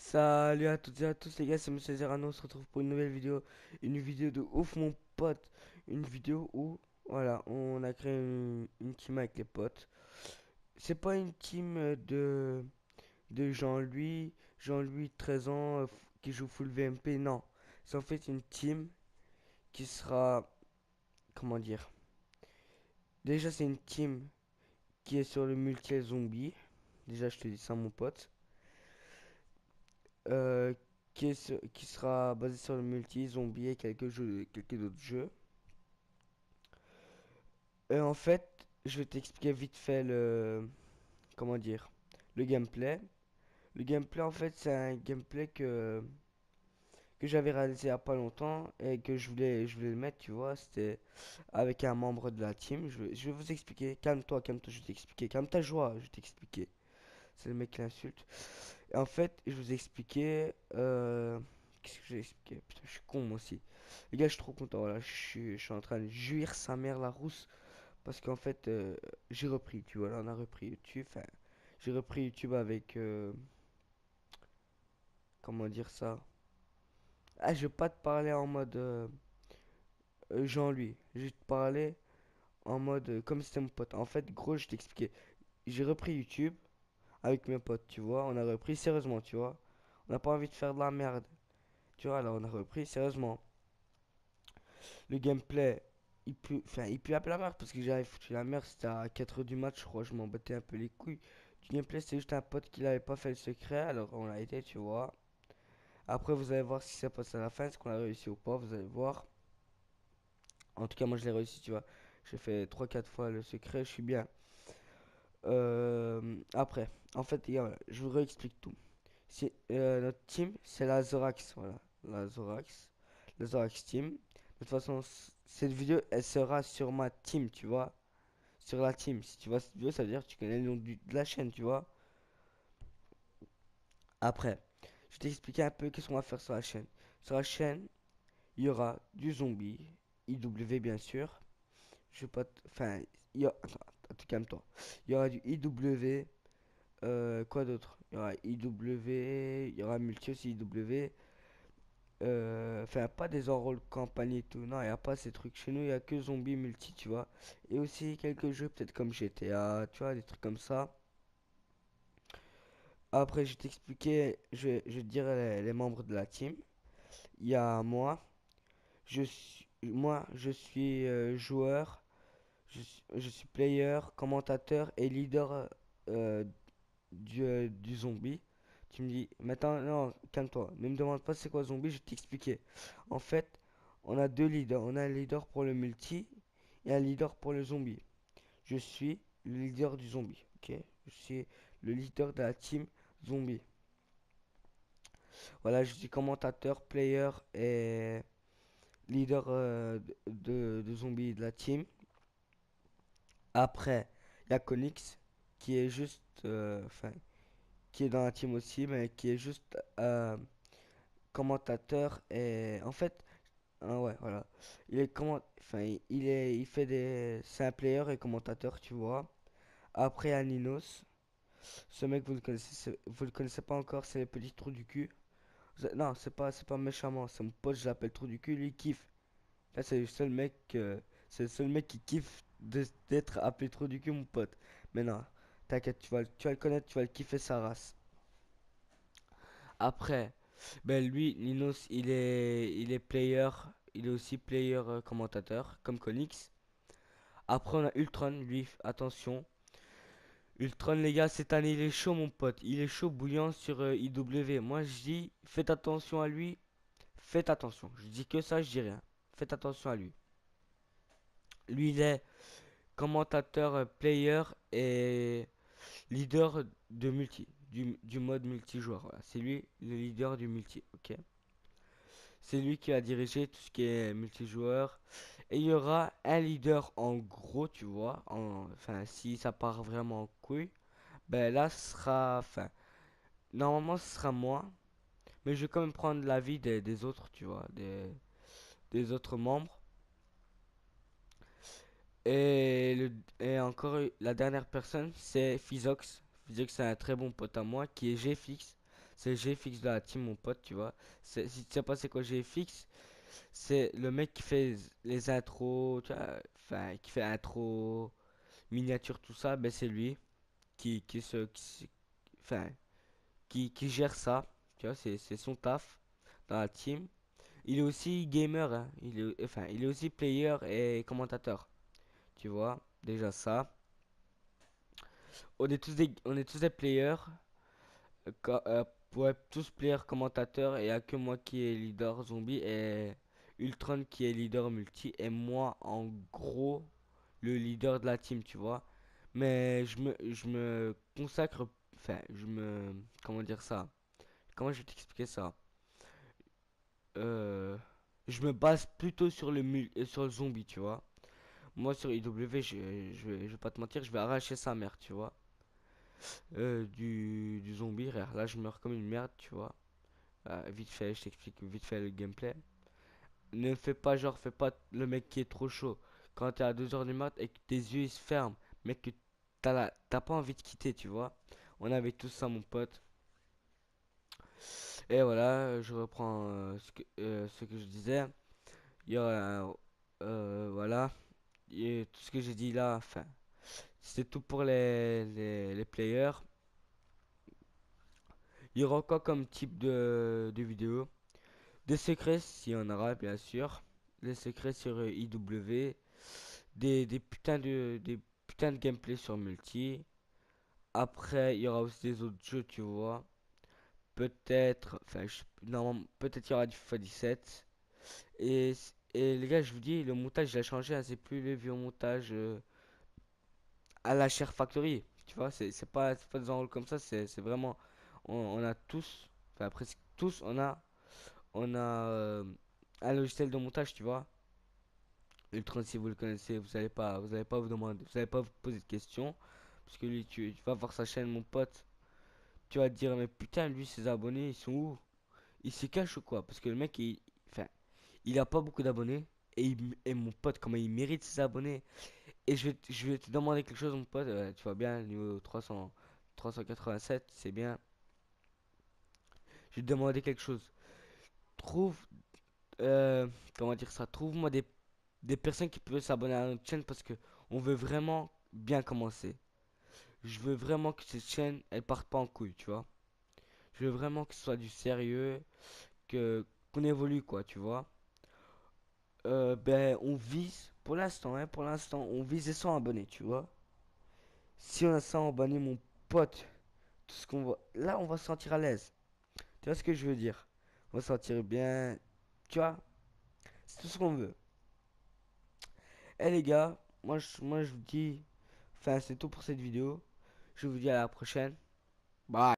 Salut à toutes et à tous les gars, c'est Monsieur Zerano, on se retrouve pour une vidéo de ouf mon pote, une vidéo où, voilà, on a créé une team avec les potes. C'est pas une team de Jean-Louis 13 ans qui joue full VMP, non. C'est en fait une team qui sera, comment dire, déjà c'est une team qui est sur le multi zombie, déjà je te dis ça mon pote. euh, qui sera basé sur le multi, zombie et quelques d'autres jeux. Et en fait, je vais t'expliquer vite fait comment dire, le gameplay. Le gameplay, en fait, c'est un gameplay que j'avais réalisé il y a pas longtemps et que je voulais le mettre, tu vois. C'était avec un membre de la team. Je vais vous expliquer. Calme-toi, je vais t'expliquer. Calme ta joie, je vais t'expliquer. C'est le mec qui l'insulte. Et en fait, je vous ai expliqué. Qu'est-ce que j'ai expliqué? Putain, je suis con moi aussi. Les gars, je suis trop content. Voilà, je suis en train de jouir sa mère la rousse. Parce qu'en fait, j'ai repris. Tu vois, là, on a repris YouTube. Enfin, j'ai repris YouTube avec. Comment dire ça? Ah, je vais pas te parler en mode Jean-Louis. Je vais te parler en mode comme si c'était mon pote. En fait, gros, je t'expliquais. J'ai repris YouTube avec mes potes, tu vois. On a repris sérieusement, tu vois. On n'a pas envie de faire de la merde. Tu vois, là, on a repris sérieusement. Le gameplay, il pue un peu la merde parce que j'avais foutu la merde. C'était à 4 heures du match, je crois. Je m'en battais un peu les couilles. Du gameplay, c'est juste un pote qui n'avait pas fait le secret. Alors, on l'a été, tu vois. Après, vous allez voir ce qui s'est passé à la fin. Est-ce qu'on a réussi ou pas? Vous allez voir. En tout cas, moi, je l'ai réussi, tu vois. J'ai fait 3 4 fois le secret. Je suis bien. Après, en fait, les gars, je vous réexplique tout. Notre team, c'est la Zorax, voilà. La Zorax. La Zorax Team. De toute façon, cette vidéo, elle sera sur ma team, tu vois. Sur la team. Si tu vois cette vidéo, ça veut dire que tu connais le nom de la chaîne, tu vois. Après, je vais t'expliquer un peu qu'est-ce qu'on va faire sur la chaîne. Sur la chaîne, il y aura du zombie, IW bien sûr. Je vais pas enfin, attends, attends, calme-toi. Il y aura du IW, quoi d'autre? Il y aura IW, il y aura multi aussi IW. Enfin, pas des enrôles campagne et tout. Non, il n'y a pas ces trucs. Chez nous, il n'y a que zombies multi, tu vois. Et aussi quelques jeux, peut-être comme GTA, tu vois, des trucs comme ça. Après, je vais t'expliquer, je vais te dire les membres de la team. Il y a moi, je suis joueur, je suis player, commentateur et leader euh, du zombie. Tu me dis, maintenant, non, calme-toi, ne me demande pas c'est quoi zombie, je vais t'expliquer. En fait, on a deux leaders. On a un leader pour le multi et un leader pour le zombie. Je suis le leader du zombie, ok? Je suis le leader de la team zombie. Voilà, je suis commentateur, player et leader de zombie de la team. Après, il y a Konix qui est juste, enfin, qui est dans la team aussi, mais qui est juste commentateur et en fait, ah ouais, voilà, il est enfin, il fait c'est un player et commentateur, tu vois. Après, il y a Ninos, ce mec vous le connaissez pas encore, c'est le petit trou du cul. Non, c'est pas méchamment, c'est mon pote, je l'appelle trou du cul, lui il kiffe. Là, c'est le seul mec qui kiffe d'être appelé trou du cul, mon pote. Mais non, t'inquiète, tu vas le connaître, tu vas le kiffer sa race. Après, ben lui, Ninos, il est player, il est aussi player commentateur, comme Konix. Après, on a Ultron, lui, attention. Ultron, les gars, cette année, il est chaud, mon pote. Il est chaud, bouillant sur IW. Moi, je dis, faites attention à lui. Faites attention. Je dis que ça, je dis rien. Faites attention à lui. Lui, il est commentateur, player et leader de du mode multijoueur. Voilà. C'est lui le leader du multi, ok? C'est lui qui va diriger tout ce qui est multijoueur. Et il y aura un leader en gros, tu vois. Enfin, si ça part vraiment en couille, ben là, ce sera. Enfin, normalement, ce sera moi. Mais je vais quand même prendre l'avis des autres, tu vois. Des autres membres. Et encore, la dernière personne, c'est Fizox. Fizox, c'est un très bon pote à moi qui est GFX. C'est le GFX de la team, mon pote, tu vois. Si tu sais pas c'est quoi GFX, c'est le mec qui fait les intros, tu vois, enfin, qui fait intro, miniature, tout ça, ben c'est lui enfin, qui gère ça, tu vois, c'est son taf dans la team. Il est aussi gamer, hein. Il est aussi player et commentateur, tu vois, déjà ça. On est tous des players, ouais, tous players commentateurs, et il n'y a que moi qui est leader zombie et Ultron qui est leader multi, et moi, en gros, le leader de la team, tu vois. Mais je me consacre, enfin, comment dire ça? Comment je vais t'expliquer ça? Euh, je me base plutôt sur sur le zombie, tu vois. Moi sur IW, je vais pas te mentir, je vais arracher sa mère, tu vois. Du zombie, frère. Là, je meurs comme une merde, tu vois. Vite fait, je t'explique vite fait le gameplay. Ne fais pas genre, fais pas le mec qui est trop chaud. Quand t'es à 2 heures du mat et que tes yeux ils se ferment, mec, que t'as pas envie de quitter, tu vois. On avait tous ça, mon pote. Et voilà, je reprends ce que je disais. Il y a, voilà. Et tout ce que j'ai dit là, enfin, c'est tout pour les players. Il y aura quoi comme type de vidéo? Des secrets, s'il y en aura, bien sûr. Des secrets sur IW. Des putains de gameplay sur multi. Après, il y aura aussi des autres jeux, tu vois. Peut-être, enfin, normalement, peut-être il y aura du FIFA 17. Et les gars, je vous dis, le montage, il a changé, hein. C'est plus le vieux montage à la Share Factory. Tu vois, c'est pas des enrôles comme ça, c'est vraiment. On a tous, enfin, presque tous, on a un logiciel de montage, tu vois. Ultron, si vous le connaissez, vous allez pas vous demander, vous allez pas vous poser de questions. Parce que lui, tu vas voir sa chaîne, mon pote. Tu vas te dire, mais putain, lui, ses abonnés, ils sont où? Il se cache ou quoi? Parce que le mec, enfin, il a pas beaucoup d'abonnés. Et mon pote, comment il mérite ses abonnés. Et je vais te demander quelque chose, mon pote. Tu vois bien, niveau 387, c'est bien. Je vais te demander quelque chose. Trouve, euh, comment dire ça? Trouve-moi des personnes qui peuvent s'abonner à notre chaîne parce que on veut vraiment bien commencer. Je veux vraiment que cette chaîne, elle parte pas en couille, tu vois. Je veux vraiment que ce soit du sérieux, qu'on évolue, quoi, tu vois. Ben, on vise, pour l'instant, on vise les 100 abonnés, tu vois. Si on a 100 abonnés, mon pote, tout ce qu'on va, là, on va se sentir à l'aise. Tu vois ce que je veux dire? On va se sentir bien, tu vois. C'est tout ce qu'on veut. Eh les gars, moi je vous dis, enfin, c'est tout pour cette vidéo. Je vous dis à la prochaine. Bye.